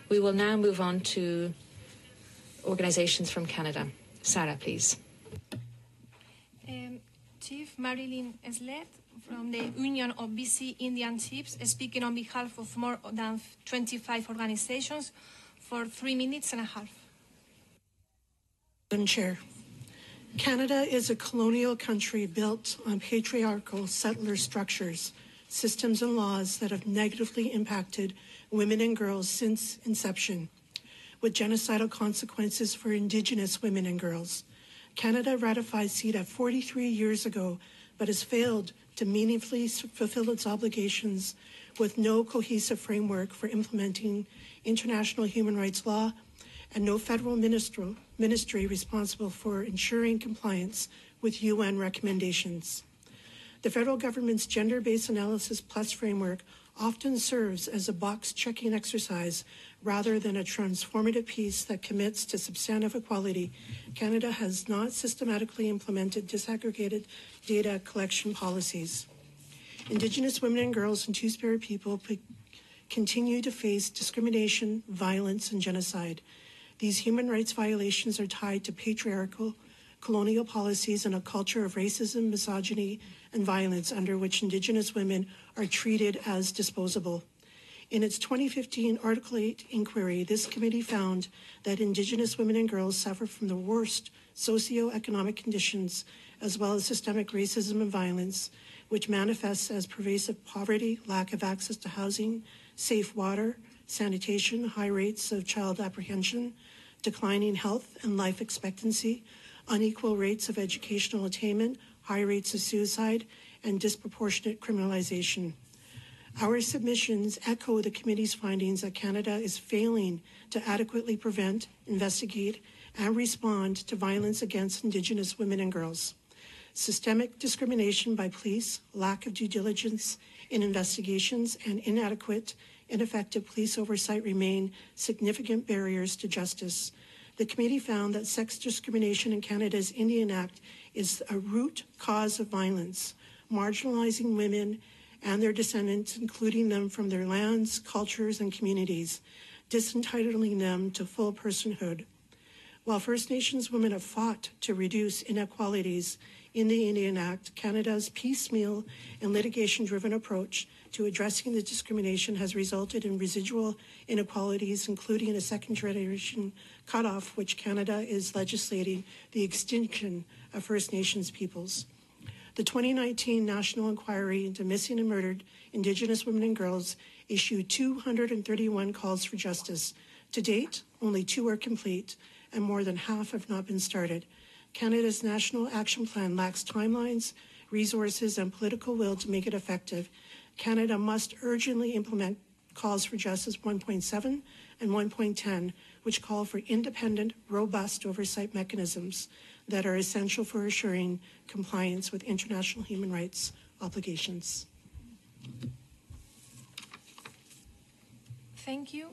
We will now move on to organizations from Canada. Sarah, please. Chief Marilyn Slett from the Union of BC Indian Chiefs, speaking on behalf of more than 25 organizations for 3 minutes and a half. Madam Chair, Canada is a colonial country built on patriarchal settler structures, systems and laws that have negatively impacted women and girls since inception, with genocidal consequences for Indigenous women and girls. Canada ratified CEDAW 43 years ago, but has failed to meaningfully fulfill its obligations with no cohesive framework for implementing international human rights law and no federal ministry responsible for ensuring compliance with UN recommendations. The federal government's Gender-Based Analysis Plus framework often serves as a box-checking exercise rather than a transformative piece that commits to substantive equality. Canada has not systematically implemented disaggregated data collection policies. Indigenous women and girls and Two-Spirit people continue to face discrimination, violence, and genocide. These human rights violations are tied to patriarchal, colonial policies and a culture of racism, misogyny, and violence under which Indigenous women are treated as disposable. In its 2015 Article 8 inquiry, this committee found that Indigenous women and girls suffer from the worst socioeconomic conditions, as well as systemic racism and violence, which manifests as pervasive poverty, lack of access to housing, safe water, sanitation, high rates of child apprehension, declining health and life expectancy, unequal rates of educational attainment, high rates of suicide, and disproportionate criminalization. Our submissions echo the committee's findings that Canada is failing to adequately prevent, investigate, and respond to violence against Indigenous women and girls. Systemic discrimination by police, lack of due diligence in investigations, and ineffective police oversight remain significant barriers to justice. The committee found that sex discrimination in Canada's Indian Act is a root cause of violence, marginalizing women and their descendants, including them from their lands, cultures, and communities, disentitling them to full personhood. While First Nations women have fought to reduce inequalities in the Indian Act, Canada's piecemeal and litigation-driven approach to addressing the discrimination has resulted in residual inequalities, including a second-generation cutoff, which Canada is legislating the extinction of First Nations peoples. The 2019 National Inquiry into Missing and Murdered Indigenous Women and Girls issued 231 calls for justice. To date, only 2 are complete, and more than half have not been started. Canada's National Action Plan lacks timelines, resources, and political will to make it effective. Canada must urgently implement calls for justice 1.7 and 1.10, which call for independent, robust oversight mechanisms that are essential for assuring compliance with international human rights obligations. Thank you.